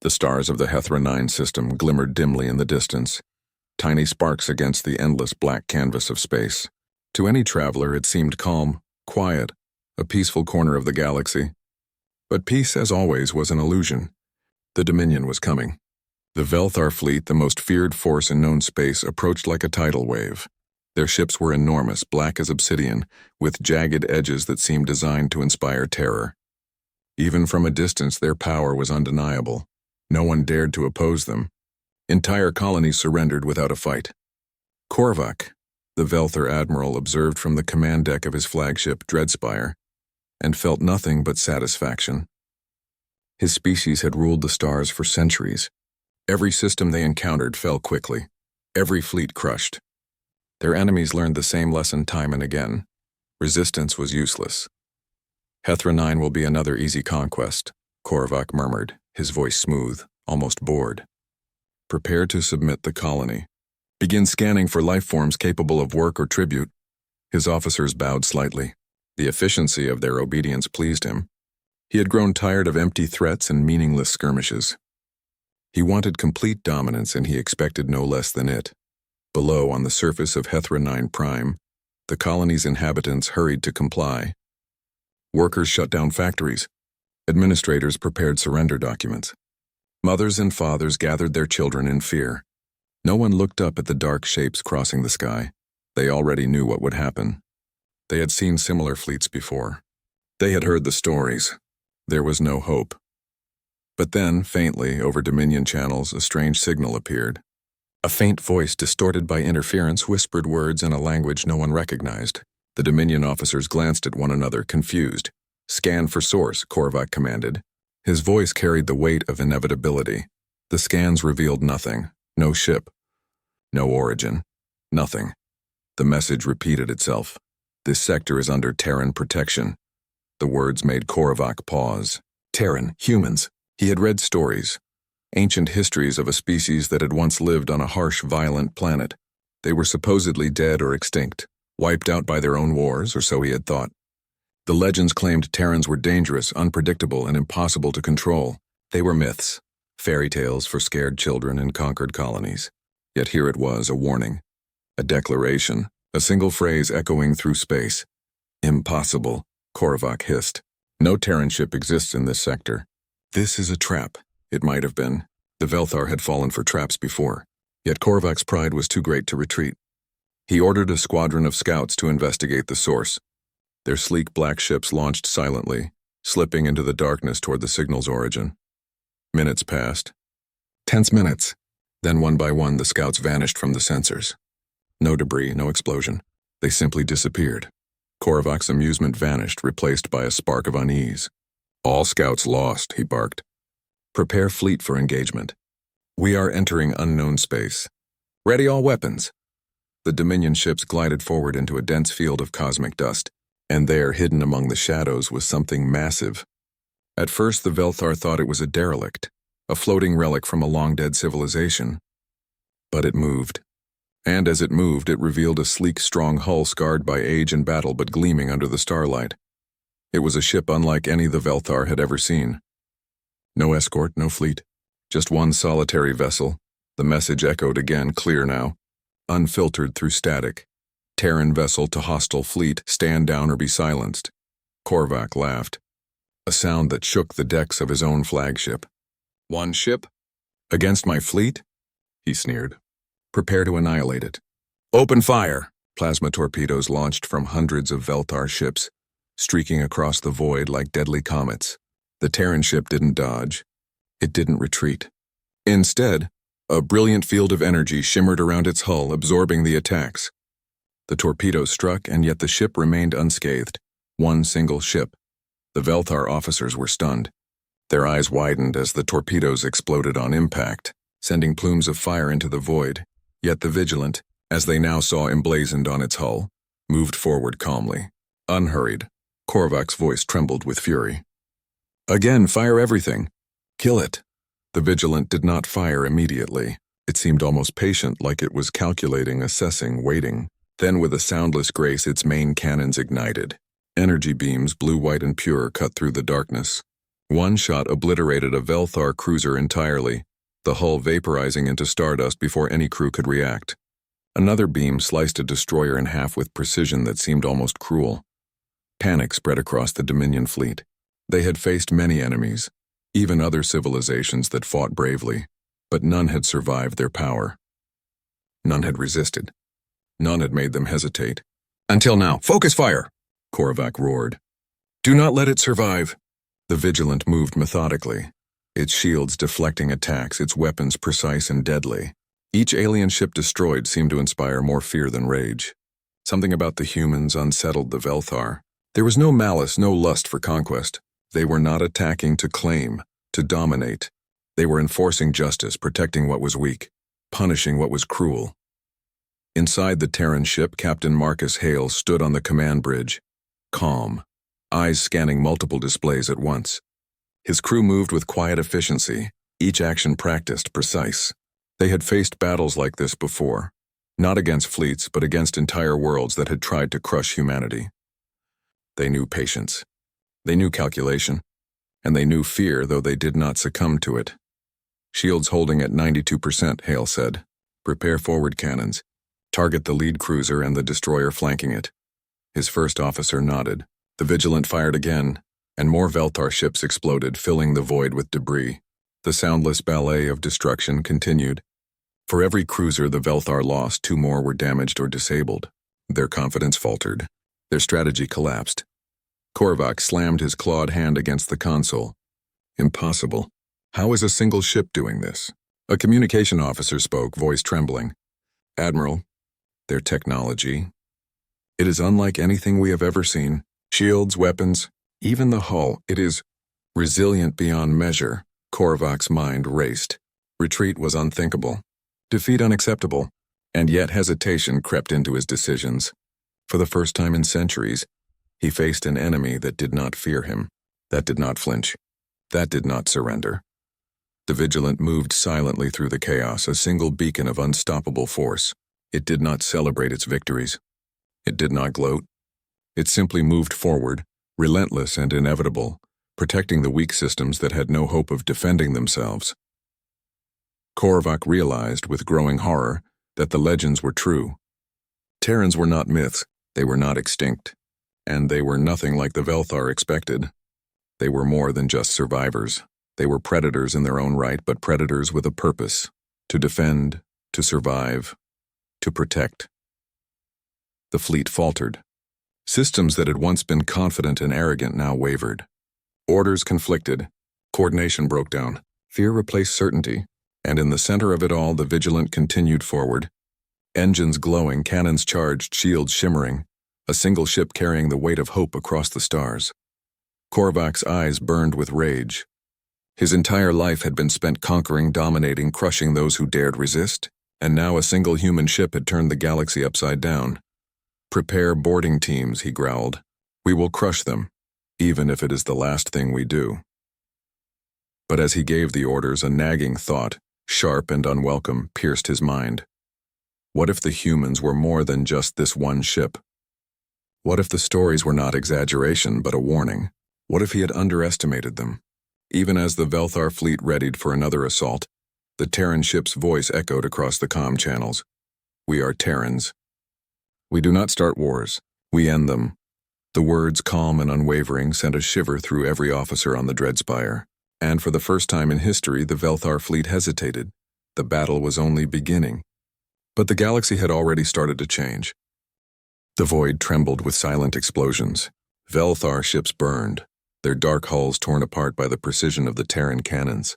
The stars of the Hethra-9 system glimmered dimly in the distance, tiny sparks against the endless black canvas of space. To any traveler, it seemed calm, quiet, a peaceful corner of the galaxy. But peace, as always, was an illusion. The Dominion was coming. The Velthar fleet, the most feared force in known space, approached like a tidal wave. Their ships were enormous, black as obsidian, with jagged edges that seemed designed to inspire terror. Even from a distance, their power was undeniable. No one dared to oppose them. Entire colonies surrendered without a fight. Korvac, the Velthar admiral, observed from the command deck of his flagship, Dreadspire, and felt nothing but satisfaction. His species had ruled the stars for centuries. Every system they encountered fell quickly, every fleet crushed. Their enemies learned the same lesson time and again. Resistance was useless. Hethra-9 will be another easy conquest, Korvac murmured, his voice smooth, almost bored. Prepare to submit the colony. Begin scanning for life forms capable of work or tribute. His officers bowed slightly. The efficiency of their obedience pleased him. He had grown tired of empty threats and meaningless skirmishes. He wanted complete dominance, and he expected no less than it. Below, on the surface of Hethra-9 Prime, the colony's inhabitants hurried to comply. Workers shut down factories. Administrators prepared surrender documents. Mothers and fathers gathered their children in fear. No one looked up at the dark shapes crossing the sky. They already knew what would happen. They had seen similar fleets before. They had heard the stories. There was no hope. But then, faintly, over Dominion channels, a strange signal appeared. A faint voice, distorted by interference, whispered words in a language no one recognized. The Dominion officers glanced at one another, confused. "Scan for source," Korvac commanded. His voice carried the weight of inevitability. The scans revealed nothing. No ship. No origin. Nothing. The message repeated itself. "This sector is under Terran protection." The words made Korvac pause. Terran, humans. He had read stories. Ancient histories of a species that had once lived on a harsh, violent planet. They were supposedly dead or extinct, wiped out by their own wars, or so he had thought. The legends claimed Terrans were dangerous, unpredictable, and impossible to control. They were myths, fairy tales for scared children in conquered colonies. Yet here it was, a warning, a declaration, a single phrase echoing through space. "Impossible," Korvac hissed. "No Terran ship exists in this sector. This is a trap." It might have been. The Velthar had fallen for traps before. Yet Korvac's pride was too great to retreat. He ordered a squadron of scouts to investigate the source. Their sleek black ships launched silently, slipping into the darkness toward the signal's origin. Minutes passed. Tense minutes. Then one by one the scouts vanished from the sensors. No debris, no explosion. They simply disappeared. Korvac's amusement vanished, replaced by a spark of unease. "All scouts lost," he barked. "Prepare fleet for engagement. We are entering unknown space. Ready all weapons." The Dominion ships glided forward into a dense field of cosmic dust, and there, hidden among the shadows, was something massive. At first, the Velthar thought it was a derelict, a floating relic from a long-dead civilization. But it moved. And as it moved, it revealed a sleek, strong hull scarred by age and battle but gleaming under the starlight. It was a ship unlike any the Velthar had ever seen. No escort, no fleet. Just one solitary vessel. The message echoed again, clear now, unfiltered through static. "Terran vessel to hostile fleet, stand down or be silenced." Korvac laughed, a sound that shook the decks of his own flagship. "One ship? Against my fleet?" he sneered. "Prepare to annihilate it." "Open fire!" Plasma torpedoes launched from hundreds of Velthar ships, streaking across the void like deadly comets. The Terran ship didn't dodge. It didn't retreat. Instead, a brilliant field of energy shimmered around its hull, absorbing the attacks. The torpedoes struck, and yet the ship remained unscathed. One single ship. The Velthar officers were stunned. Their eyes widened as the torpedoes exploded on impact, sending plumes of fire into the void. Yet the Vigilant, as they now saw emblazoned on its hull, moved forward calmly, unhurried. Korvac's voice trembled with fury. "Again, fire everything. Kill it." The Vigilant did not fire immediately. It seemed almost patient, like it was calculating, assessing, waiting. Then, with a soundless grace, its main cannons ignited. Energy beams, blue, white, and pure, cut through the darkness. One shot obliterated a Velthar cruiser entirely, the hull vaporizing into stardust before any crew could react. Another beam sliced a destroyer in half with precision that seemed almost cruel. Panic spread across the Dominion fleet. They had faced many enemies, even other civilizations that fought bravely, but none had survived their power. None had resisted. None had made them hesitate. "Until now, focus fire!" Korvac roared. "Do not let it survive." The Vigilant moved methodically, its shields deflecting attacks, its weapons precise and deadly. Each alien ship destroyed seemed to inspire more fear than rage. Something about the humans unsettled the Velthar. There was no malice, no lust for conquest. They were not attacking to claim, to dominate. They were enforcing justice, protecting what was weak, punishing what was cruel. Inside the Terran ship, Captain Marcus Hale stood on the command bridge, calm, eyes scanning multiple displays at once. His crew moved with quiet efficiency, each action practiced, precise. They had faced battles like this before, not against fleets, but against entire worlds that had tried to crush humanity. They knew patience. They knew calculation. And they knew fear, though they did not succumb to it. "Shields holding at 92%, Hale said. "Prepare forward cannons. Target the lead cruiser and the destroyer flanking it." His first officer nodded. The Vigilant fired again, and more Velthar ships exploded, filling the void with debris. The soundless ballet of destruction continued. For every cruiser the Velthar lost, 2 more were damaged or disabled. Their confidence faltered. Their strategy collapsed. Korvac slammed his clawed hand against the console. "Impossible. How is a single ship doing this?" A communication officer spoke, voice trembling. "Admiral, their technology. It is unlike anything we have ever seen. Shields, weapons, even the hull. It is resilient beyond measure." Korvac's mind raced. Retreat was unthinkable. Defeat unacceptable. And yet hesitation crept into his decisions. For the first time in centuries, he faced an enemy that did not fear him, that did not flinch, that did not surrender. The Vigilant moved silently through the chaos, a single beacon of unstoppable force. It did not celebrate its victories. It did not gloat. It simply moved forward, relentless and inevitable, protecting the weak systems that had no hope of defending themselves. Korvac realized with growing horror that the legends were true. Terrans were not myths, they were not extinct, and they were nothing like the Velthar expected. They were more than just survivors. They were predators in their own right, but predators with a purpose: to defend, to survive, to protect. The fleet faltered. Systems that had once been confident and arrogant now wavered. Orders conflicted. Coordination broke down. Fear replaced certainty. And in the center of it all, the Vigilant continued forward. Engines glowing, cannons charged, shields shimmering. A single ship carrying the weight of hope across the stars. Korvac's eyes burned with rage. His entire life had been spent conquering, dominating, crushing those who dared resist, and now a single human ship had turned the galaxy upside down. "Prepare boarding teams," he growled. "We will crush them, even if it is the last thing we do." But as he gave the orders, a nagging thought, sharp and unwelcome, pierced his mind. What if the humans were more than just this one ship? What if the stories were not exaggeration, but a warning? What if he had underestimated them? Even as the Velthar fleet readied for another assault, the Terran ship's voice echoed across the comm channels. "We are Terrans. We do not start wars. We end them." The words, calm and unwavering, sent a shiver through every officer on the Dreadspire. And for the first time in history, the Velthar fleet hesitated. The battle was only beginning. But the galaxy had already started to change. The void trembled with silent explosions. Velthar ships burned, their dark hulls torn apart by the precision of the Terran cannons.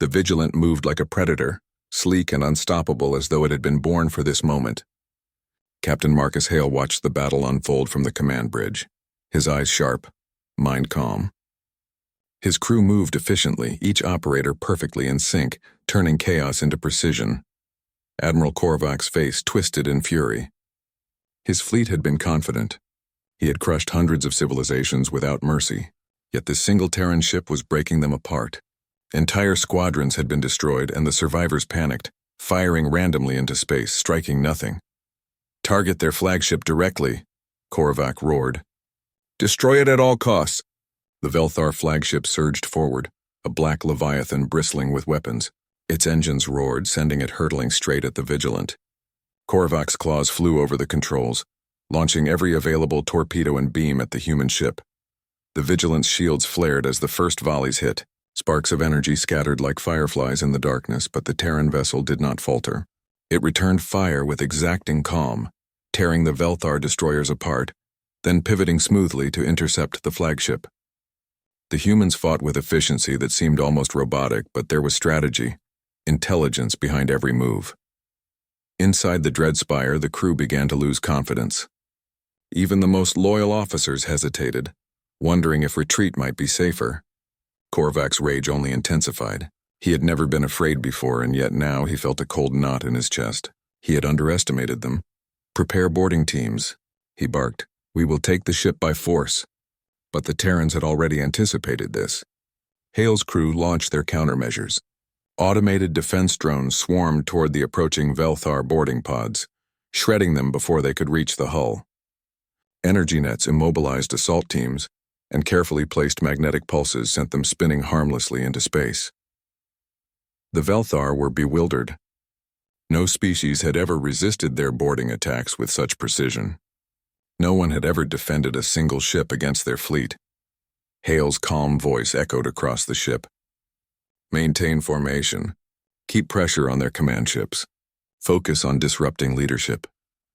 The Vigilant moved like a predator, sleek and unstoppable as though it had been born for this moment. Captain Marcus Hale watched the battle unfold from the command bridge, his eyes sharp, mind calm. His crew moved efficiently, each operator perfectly in sync, turning chaos into precision. Admiral Korvac's face twisted in fury. His fleet had been confident. He had crushed hundreds of civilizations without mercy, yet this single Terran ship was breaking them apart. Entire squadrons had been destroyed, and the survivors panicked, firing randomly into space, striking nothing. "Target their flagship directly," Korvac roared. "Destroy it at all costs." The Velthar flagship surged forward, a black leviathan bristling with weapons. Its engines roared, sending it hurtling straight at the Vigilant. Korvac's claws flew over the controls, launching every available torpedo and beam at the human ship. The Vigilant's shields flared as the first volleys hit. Sparks of energy scattered like fireflies in the darkness, but the Terran vessel did not falter. It returned fire with exacting calm, tearing the Velthar destroyers apart, then pivoting smoothly to intercept the flagship. The humans fought with efficiency that seemed almost robotic, but there was strategy, intelligence behind every move. Inside the Dreadspire, the crew began to lose confidence. Even the most loyal officers hesitated, wondering if retreat might be safer. Korvac's rage only intensified. He had never been afraid before, and yet now he felt a cold knot in his chest. He had underestimated them. "Prepare boarding teams," he barked. "We will take the ship by force." But the Terrans had already anticipated this. Hale's crew launched their countermeasures. Automated defense drones swarmed toward the approaching Velthar boarding pods, shredding them before they could reach the hull. Energy nets immobilized assault teams, and carefully placed magnetic pulses sent them spinning harmlessly into space. The Velthar were bewildered. No species had ever resisted their boarding attacks with such precision. No one had ever defended a single ship against their fleet. Hale's calm voice echoed across the ship. "Maintain formation. Keep pressure on their command ships. Focus on disrupting leadership."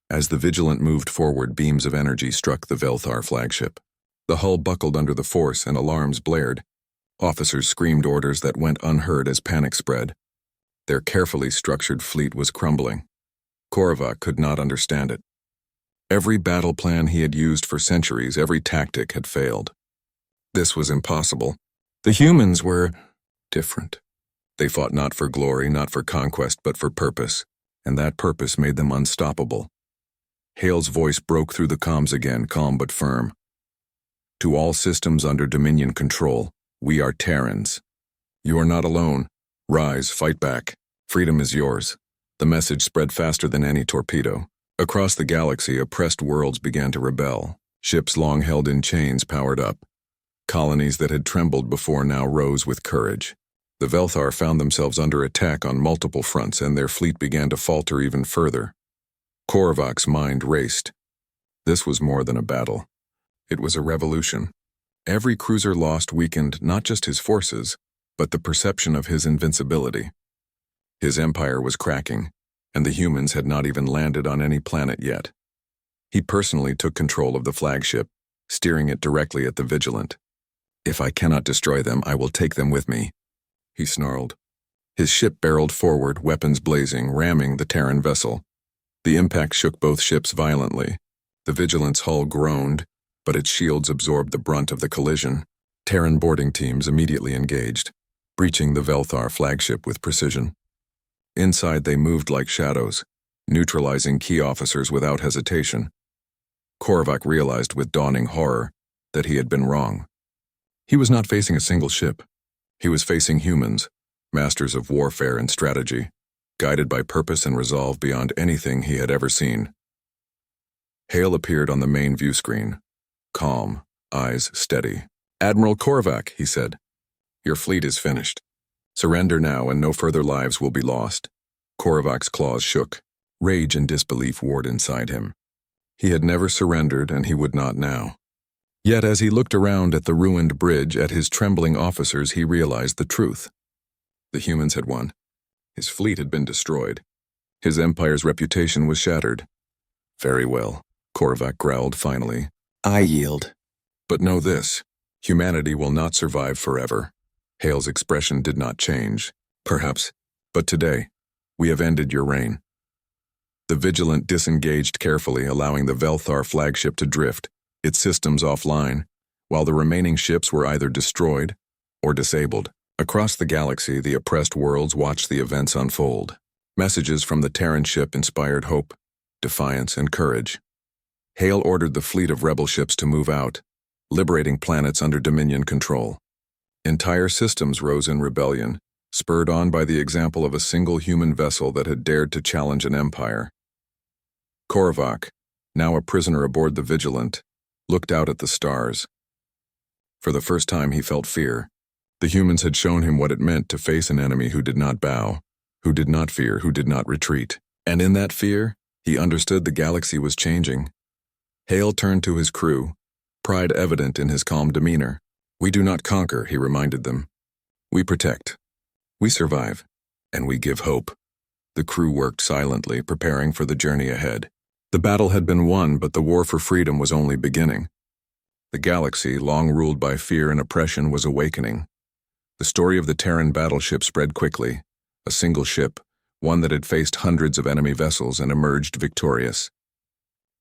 As the Vigilant moved forward, beams of energy struck the Velthar flagship. The hull buckled under the force and alarms blared. Officers screamed orders that went unheard as panic spread. Their carefully structured fleet was crumbling. Korvac could not understand it. Every battle plan he had used for centuries, every tactic had failed. This was impossible. The humans were different. They fought not for glory, not for conquest, but for purpose, and that purpose made them unstoppable. Hale's voice broke through the comms again, calm but firm. "To all systems under Dominion control, we are Terrans. You are not alone. Rise, fight back. Freedom is yours." The message spread faster than any torpedo. Across the galaxy, oppressed worlds began to rebel. Ships long held in chains powered up. Colonies that had trembled before now rose with courage. The Velthar found themselves under attack on multiple fronts, and their fleet began to falter even further. Korvac's mind raced. This was more than a battle. It was a revolution. Every cruiser lost weakened not just his forces, but the perception of his invincibility. His empire was cracking, and the humans had not even landed on any planet yet. He personally took control of the flagship, steering it directly at the Vigilant. "If I cannot destroy them, I will take them with me," he snarled. His ship barreled forward, weapons blazing, ramming the Terran vessel. The impact shook both ships violently. The Vigilant's hull groaned, but its shields absorbed the brunt of the collision. Terran boarding teams immediately engaged, breaching the Velthar flagship with precision. Inside they moved like shadows, neutralizing key officers without hesitation. Korvac realized with dawning horror that he had been wrong. He was not facing a single ship. He was facing humans, masters of warfare and strategy, guided by purpose and resolve beyond anything he had ever seen. Hale appeared on the main view screen, calm, eyes steady. "Admiral Korvac," he said, "your fleet is finished. Surrender now and no further lives will be lost." Korvac's claws shook. Rage and disbelief warred inside him. He had never surrendered, and he would not now. Yet as he looked around at the ruined bridge, at his trembling officers, he realized the truth. The humans had won. His fleet had been destroyed. His empire's reputation was shattered. "Very well," Korvac growled finally. "I yield. But know this, humanity will not survive forever." Hale's expression did not change. "Perhaps, but today, we have ended your reign." The Vigilant disengaged carefully, allowing the Velthar flagship to drift, its systems offline, while the remaining ships were either destroyed or disabled. Across the galaxy, the oppressed worlds watched the events unfold. Messages from the Terran ship inspired hope, defiance, and courage. Hale ordered the fleet of rebel ships to move out, liberating planets under Dominion control. Entire systems rose in rebellion, spurred on by the example of a single human vessel that had dared to challenge an empire. Korvac, now a prisoner aboard the Vigilant, looked out at the stars. For the first time he felt fear. The humans had shown him what it meant to face an enemy who did not bow, who did not fear, who did not retreat. And in that fear, he understood the galaxy was changing. Hale turned to his crew, pride evident in his calm demeanor. "We do not conquer," he reminded them. "We protect. We survive. And we give hope." The crew worked silently, preparing for the journey ahead. The battle had been won, but the war for freedom was only beginning. The galaxy, long ruled by fear and oppression, was awakening. The story of the Terran Battleship spread quickly. A single ship, one that had faced hundreds of enemy vessels and emerged victorious.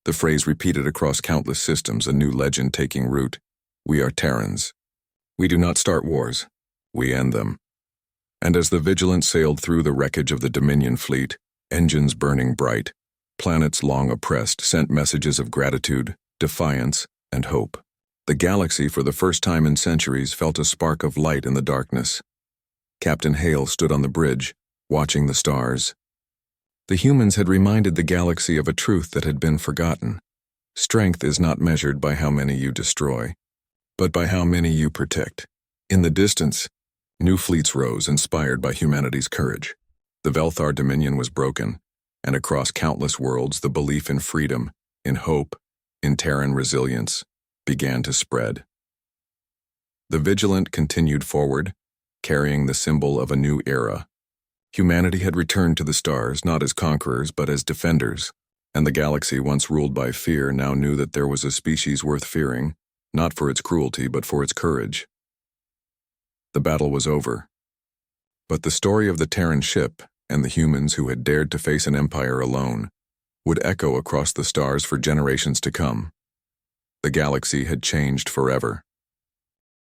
The phrase repeated across countless systems, a new legend taking root. "We are Terrans. We do not start wars. We end them." And as the Vigilant sailed through the wreckage of the Dominion fleet, engines burning bright, planets long oppressed sent messages of gratitude, defiance, and hope. The galaxy, for the first time in centuries, felt a spark of light in the darkness. Captain Hale stood on the bridge, watching the stars. The humans had reminded the galaxy of a truth that had been forgotten. Strength is not measured by how many you destroy, but by how many you protect. In the distance, new fleets rose, inspired by humanity's courage. The Velthar Dominion was broken, and across countless worlds, the belief in freedom, in hope, in Terran resilience, began to spread. The Vigilant continued forward, carrying the symbol of a new era. Humanity had returned to the stars, not as conquerors, but as defenders, and the galaxy, once ruled by fear, now knew that there was a species worth fearing, not for its cruelty, but for its courage. The battle was over. But the story of the Terran ship and the humans who had dared to face an empire alone would echo across the stars for generations to come. The galaxy had changed forever.